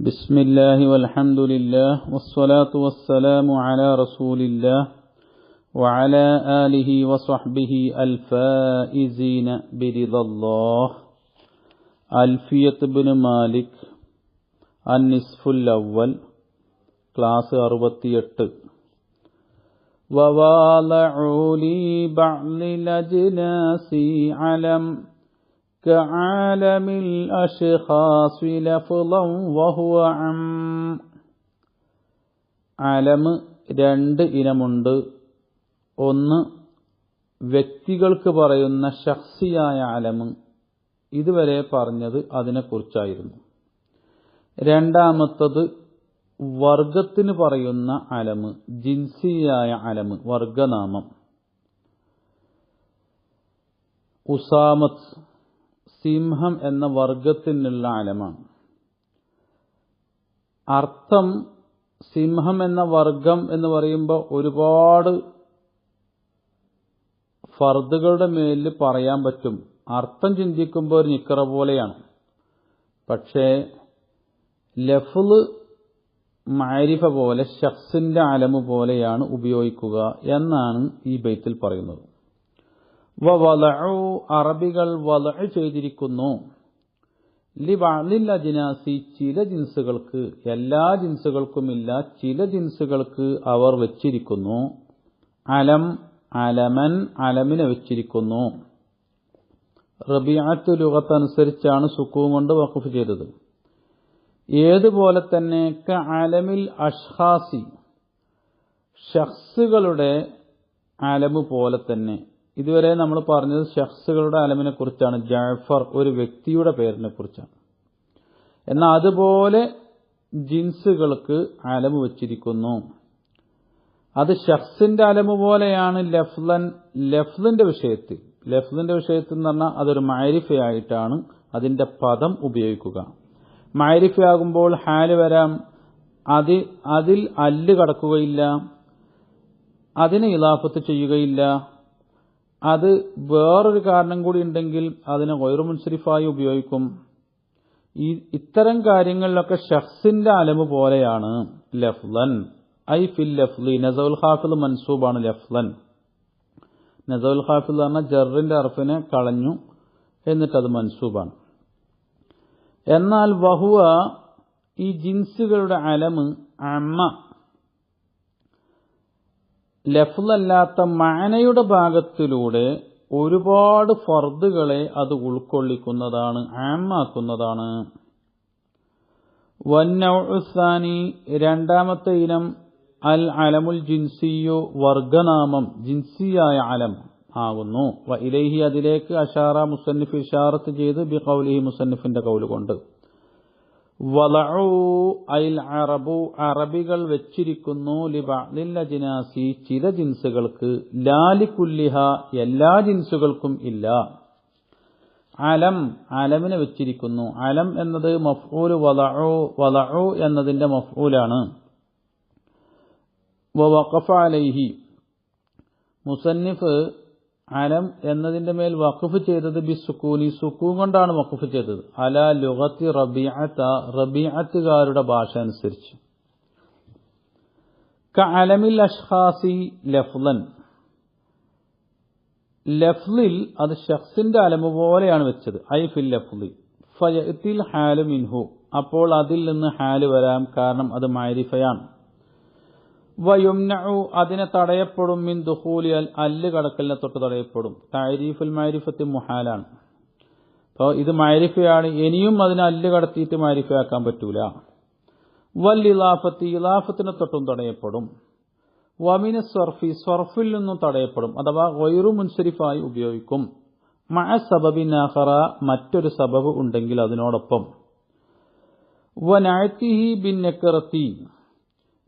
بسم الله والحمد لله والصلاة والسلام على رسول الله وعلى آله وصحبه الفائزين برضا الله. ألفية بن مالك النصف الأول class 68. وواضعوا لي بعض الأجناس علم كعالم الأشخاص لفظا وهو عم. അലം രണ്ട് ഇനമുണ്ട്. ഒന്ന് വ്യക്തികൾക്ക് പറയുന്ന ശഖ്സിയായ അലം, ഇതുവരെ പറഞ്ഞത് അതിനെക്കുറിച്ചായിരുന്നു. രണ്ടാമത്തത് വർഗത്തിന് പറയുന്ന അലം, ജിൻസിയായ അലം, വർഗനാമം. ഉസാമത്ത് സിംഹം എന്ന വർഗത്തിനുള്ള അലമാണ്. അർത്ഥം സിംഹം എന്ന വർഗം എന്ന് പറയുമ്പോൾ ഒരുപാട് ഫർദുകളുടെ മേലിൽ പറയാൻ പറ്റും. അർത്ഥം ചിന്തിക്കുമ്പോൾ ഒരു നിക്കറ പോലെയാണ്. പക്ഷേ ലഫ്ള് മഅരിഫ പോലെ ശഖ്സിന്റെ അലമ് പോലെയാണ് ഉപയോഗിക്കുക എന്നാണ് ഈ ബൈത്തിൽ പറയുന്നത്. വവളഉ അറബികൾ വളഉ ചെയ്തിരിക്കുന്നു. ലിബഅദിൽ അജ്നാസി ചില ജിൻസുകൾക്ക്, എല്ലാ ജിൻസുകൾക്കുമില്ല, ചില ജിൻസുകൾക്ക് അവർ വെച്ചിരിക്കുന്നു. അലം അലമൻ അലമിനെ വെച്ചിരിക്കുന്നു. റബീഅത്ത് ലുഗത്ത് അനുസരിച്ചാണ് സുക്കൂൻ കൊണ്ട് വഖഫ് ചെയ്തത്. ഏതുപോലെ തന്നെ കഅലമിൽ അഷ്ഖാസി ശഖ്സുകളുടെ അലമ് പോലെ തന്നെ. ഇതുവരെ നമ്മൾ പറഞ്ഞത് ശഖ്സുകളുടെ അലമിനെ കുറിച്ചാണ്, ജഅഫർ ഒരു വ്യക്തിയുടെ പേരിനെ കുറിച്ചാണ്. എന്നാൽ അതുപോലെ ജിൻസുകൾക്ക് അലമ് വച്ചിരിക്കുന്നു. അത് ശഖ്സിന്റെ അലമ് പോലെയാണ് ലഫ്ലൻ, ലഫ്ലിന്റെ വിഷയത്തിൽ. ലഫ്ലിന്റെ വിഷയത്തിൽ എന്ന് പറഞ്ഞാൽ അതൊരു മഅരിഫയായിട്ടാണ് അതിന്റെ പദം ഉപയോഗിക്കുക. മഅരിഫയാകുമ്പോൾ ഹാല് വരാം, അതിൽ അല്ല് കടക്കുകയില്ല, അതിനെ ഇളാഫത്ത് ചെയ്യുകയില്ല. അത് വേറൊരു കാരണം കൂടി ഉണ്ടെങ്കിൽ അതിനെ ഗൈറു മുൻസരിഫായി ഉപയോഗിക്കും. ഇത്തരം കാര്യങ്ങളിലൊക്കെ ശഖ്സിന്റെ അലമ് പോലെയാണ് ലഫ്ലൻ. ഐ ഫിൽ ലഫ്ലി നസഉൽ ഖാഫിദ് മൻസൂബാണ് ലഫ്ലൻ. നസഉൽ ഖാഫിദ് പറഞ്ഞാൽ ജറിന്റെ അർഫിനെ കളഞ്ഞു, എന്നിട്ടത് മൻസൂബാണ്. എന്നാൽ വഹുവ ഈ ജിൻസുകളുടെ അലമ് അമ്മ, ലഫ്ളല്ലാത്ത മഅനയുടെ ഭാഗത്തിലൂടെ ഒരുപാട് ഫർദുകളെ അത് ഉൾക്കൊള്ളിക്കുന്നതാണ്, ആമാക്കുന്നതാണ്. വന്നൗഉ സാനി രണ്ടാമത്തെ ഇനം അൽ അലമുൽ ജിൻസിയു വർഗനാമം, ജിൻസിയായ അലം ആകുന്നു. വ ഇലൈഹി അതിലേക്ക് അഷാറ മുസന്നിഫ് ഇഷാറത്ത് ചെയ്ത് ബി ഖൗലിഹി മുസന്നിഫിന്റെ കൗല് കൊണ്ട്. വളഉ അൽ അറബു അറബികൾ വെച്ചിരിക്കുന്നു ലിബഅദിൽ അജ്നാസി ചില ജിൻസുകൾക്ക്, ലാ ലികുല്ലിഹ എല്ലാ ജിൻസുകൾക്കും ഇല്ല. അലം അലമിനെ വെച്ചിരിക്കുന്നു. അലം എന്നത് മഫ്ഊൽ വളഉ, വളഉ എന്നതിന്റെ മഫ്ഊലാണ്. വഖഫ അലൈഹി മുസന്നിഫ് അലം എന്നതിന്റെ മേൽ വഖഫ് ചെയ്തത് ബിസുക്കൂനി, സുക്കൂൻ കൊണ്ടാണ് വഖഫ് ചെയ്തത്. അലാ ലുഗത്തി റബീഅത റബീഅത്തുകാരുടെ ഭാഷ അനുസരിച്ച്. കഅലമിൽ അഷ്ഖാസി ലഫ്ളൻ ലഫ്ളിൽ അത് ശഖ്സിന്റെ അലമ് പോലെയാണ് വെച്ചത്. ഐ ഫിൽ ലഫ്ളി ഫയഅതിൽ ഹാലു മിൻഹു അപ്പോൾ അതിൽ നിന്ന് ഹാല് വരാം, കാരണം അത് മഅരിഫയാണ്. വയുംനഉ അതിനെ തടയപ്പെടും, മിൻ ദുഖൂലി അല്ല് കടക്കലിനെ തൊട്ട് തടയപ്പെടും. തഅരീഫുൽ മഅരിഫത്തി മുഹാലാണ്. അപ്പോൾ ഇത് മഅരിഫയാണ്, ഇനിയും അതിനെ അല്ല് കടത്തിയിട്ട് മഅരിഫയാക്കാൻ പറ്റൂല. വൽ ഇളാഫത്തി ഇളാഫത്തിനെ തൊട്ടും തടയപ്പെടും. വമിന സർഫി സർഫിൽ നിന്നും തടയപ്പെടും, അഥവാ ഗൈറു മുൻസരിഫായി ഉപയോഗിക്കും. മഅ സബബിൻ ആഖറ മറ്റൊരു സബബ് ഉണ്ടെങ്കിൽ അതിനോടൊപ്പം. വനഅതിഹി ബിൻ നക്റത്തി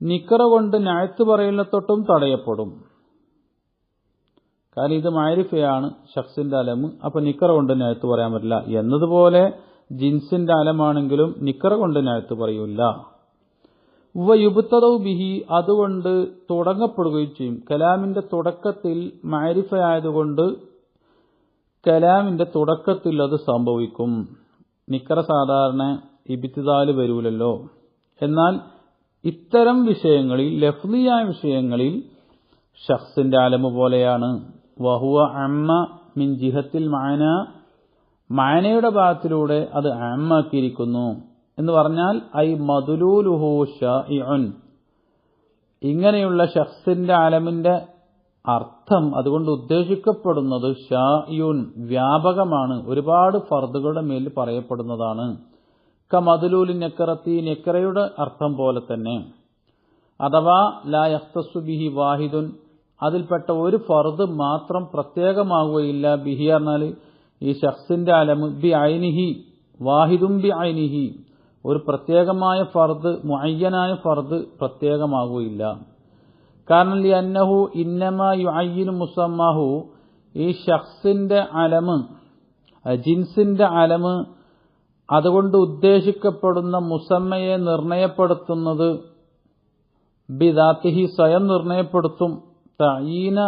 നിക്കറ കൊണ്ട് നഅത്ത് പറയുന്ന തൊട്ടും തടയപ്പെടും. കാരണം ഇത് മഅരിഫയാണ്, ശഖ്സിന്റെ അലമ്. അപ്പൊ നിക്കറ കൊണ്ട് നഅത്ത് പറയാൻ പറ്റില്ല. എന്നതുപോലെ ജിൻസിന്റെ അലമാണെങ്കിലും നിക്കറ കൊണ്ട് നഅത്ത് പറയൂല. വയുബ്തദഉ ബിഹി അതുകൊണ്ട് തുടങ്ങപ്പെടുകയും ചെയ്യും. കലാമിന്റെ തുടക്കത്തിൽ മഅരിഫയായതുകൊണ്ട് കലാമിന്റെ തുടക്കത്തിൽ അത് സംഭവിക്കും. നിക്കറ സാധാരണ ഇബ്തിദാൽ വരൂലല്ലോ. എന്നാൽ ഇത്തരം വിഷയങ്ങളിൽ, ലഫ്ലിയായ വിഷയങ്ങളിൽ ഷഖ്സിന്റെ അലമ് പോലെയാണ്. വഹുവ അമ്മ മിൻ ജിഹത്തിൽ മഅന, മഅനയുടെ ഭാഗത്തിലൂടെ അത് അമ്മാക്കിയിരിക്കുന്നു എന്ന് പറഞ്ഞാൽ ഐ മദ്ലൂലുഹു ഷാഇഉൻ, ഇങ്ങനെയുള്ള ഷഖ്സിന്റെ അലമിന്റെ അർത്ഥം അതുകൊണ്ട് ഉദ്ദേശിക്കപ്പെടുന്നത് ഷാഇഉൻ, വ്യാപകമാണ്, ഒരുപാട് ഫർദുകളുടെ മേൽ പറയപ്പെടുന്നതാണ്. കമദ്ലൂലി നെക്കറത്തി, നെക്കറയുടെ അർത്ഥം പോലെ തന്നെ. അഥവാ ലാ യഖ്തസ്സു ബിഹി വാഹിദുൻ, അതിൽപ്പെട്ട ഒരു ഫർദ് മാത്രം പ്രത്യേകമാകുകയില്ല. ബിഹി പറഞ്ഞാൽ ഈ ഷഖ്സിന്റെ അലമ്, ബി ഐനിഹി, വാഹിദും ബി ഐനിഹി, ഒരു പ്രത്യേകമായ ഫർദ്, മുഅയ്യനായ ഫർദ് പ്രത്യേകമാകുകയില്ല. കാരണം ലിഅന്നഹു ഇന്നമാ യുഅയ്യിനു മുസമ്മാഹു, ഈ ഷഖ്സിന്റെ അലമ്, ജിൻസിന്റെ അലമ് അതുകൊണ്ട് ഉദ്ദേശിക്കപ്പെടുന്ന മുസമ്മയെ നിർണയപ്പെടുത്തുന്നത് ബിദാത്തിഹി, സ്വയം നിർണയപ്പെടുത്തും. തഈന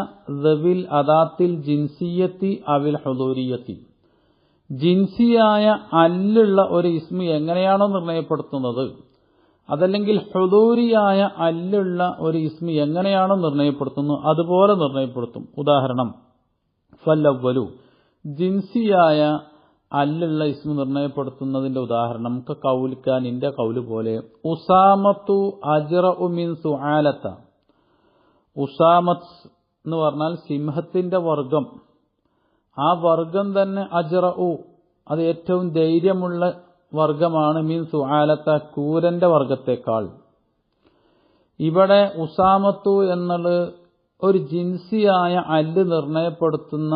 ദവിൽ അദാത്തിൽ ജിൻസിയത്തി അവിൽ ഹുദൂരിയത്തി, ജിൻസിയായ അല്ലുള്ള ഒരു ഇസ്മ എങ്ങനെയാണോ നിർണയപ്പെടുത്തുന്നത്, അതല്ലെങ്കിൽ ഹുദൂരിയായ അല്ലുള്ള ഒരു ഇസ്മ എങ്ങനെയാണോ നിർണയപ്പെടുത്തുന്നത് അതുപോലെ നിർണയപ്പെടുത്തും. ഉദാഹരണം, ഫല്ലവ്വലു, ജിൻസിയായ അല്ലുള്ള ഇസ്മ നിർണയപ്പെടുത്തുന്നതിന്റെ ഉദാഹരണം കൗലിക്ക, നിന്റെ കൗല് പോലെ. ഉസാമത്തു അജ്റഉ മിൻ സുആലത്ത, ഉസാമത്ത് എന്ന് പറഞ്ഞാൽ സിംഹത്തിന്റെ വർഗം, ആ വർഗം തന്നെ അജ്റഉ, അത് ഏറ്റവും ധൈര്യമുള്ള വർഗമാണ്. മിൻ സുആലത്ത, കൂരന്റെ വർഗത്തേക്കാൾ. ഇവിടെ ഉസാമത്തു എന്നുള്ളത് ഒരു ജിൻസിയായ അല്ല് നിർണയപ്പെടുത്തുന്ന,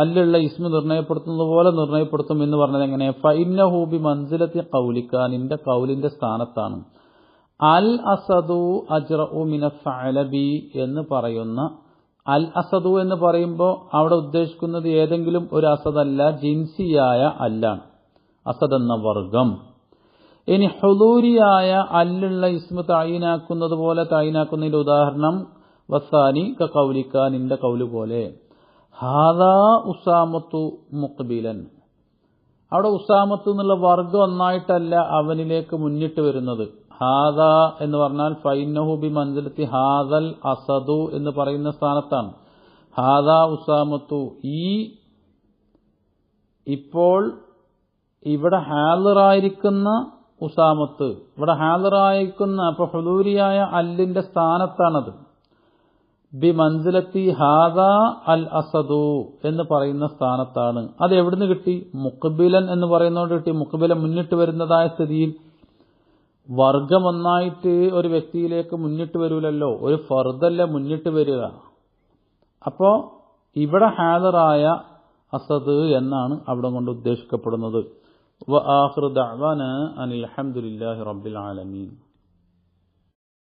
അല്ലുള്ള ഇസ്മ നിർണയപ്പെടുത്തുന്നത് പോലെ നിർണയപ്പെടുത്തും എന്ന് പറഞ്ഞത് എങ്ങനെ? ഫഇന്നഹു ബി മൻസിലത്തി ഖൗലിക, നിന്റെ കൗലിന്റെ സ്ഥാനത്താണ്. അൽ അസദു അജ്റഉ മിന ഫഅലബി എന്ന് പറയുന്ന, അൽ അസദു എന്ന് പറയുമ്പോൾ അവിടെ ഉദ്ദേശിക്കുന്നത് ഏതെങ്കിലും ഒരു അസദല്ല, ജിൻസിയായ അല്ലാണ്, അസദ് എന്ന വർഗം. ഇനി ഹുദൂരിയായ അല്ലുള്ള ഇസ്മ തഈനാക്കുന്നത് പോലെ തഈനാക്കുന്നതിന്റെ ഉദാഹരണം വസാനി കഖൗലിക, നിന്റെ കൗല് പോലെ. ഹാദാ ഉസാമത്തു മുഖ്ബിലൻ, അവിടെ ഉസാമത്ത് എന്നുള്ള വർഗം ഒന്നായിട്ടല്ല അവനിലേക്ക് മുന്നിട്ട് വരുന്നത്. ഹാദാ എന്ന് പറഞ്ഞാൽ ഫൈനഹു ബി മൻസിലത്തി ഹാദൽ അസദു എന്ന് പറയുന്ന സ്ഥാനത്താണ്. ഹാദാ ഉസാമത്തു, ഈ ഇപ്പോൾ ഇവിടെ ഹാളിറായിരിക്കുന്ന ഉസാമത്ത്, ഇവിടെ ഹാളിറായിരിക്കുന്ന, അപ്പൊ ഹുദൂരിയായ അല്ലിന്റെ സ്ഥാനത്താണത്. ബി മൻസിലത്തി ഹാദാ അൽ അസദു എന്ന് പറയുന്ന സ്ഥാനത്താണ്. അത് എവിടുന്ന് കിട്ടി? മുഖ്ബിലൻ എന്ന് പറയുന്നതോട് കിട്ടി. മുഖ്ബിലൻ മുന്നിട്ട് വരുന്നതായ സ്ഥിതിയിൽ വർഗം ഒന്നായിട്ട് ഒരു വ്യക്തിയിലേക്ക് മുന്നിട്ട് വരൂലല്ലോ, ഒരു ഫർദല്ല മുന്നിട്ട് വരിക. അപ്പോ ഇവിടെ ഹാദറായ അസദ് എന്നാണ് അവിടെ കൊണ്ട് ഉദ്ദേശിക്കപ്പെടുന്നത്. വആഖിറു ദഅ്വാനാ അനിൽ ഹംദുലില്ലാഹി റബ്ബിൽ ആലമീൻ.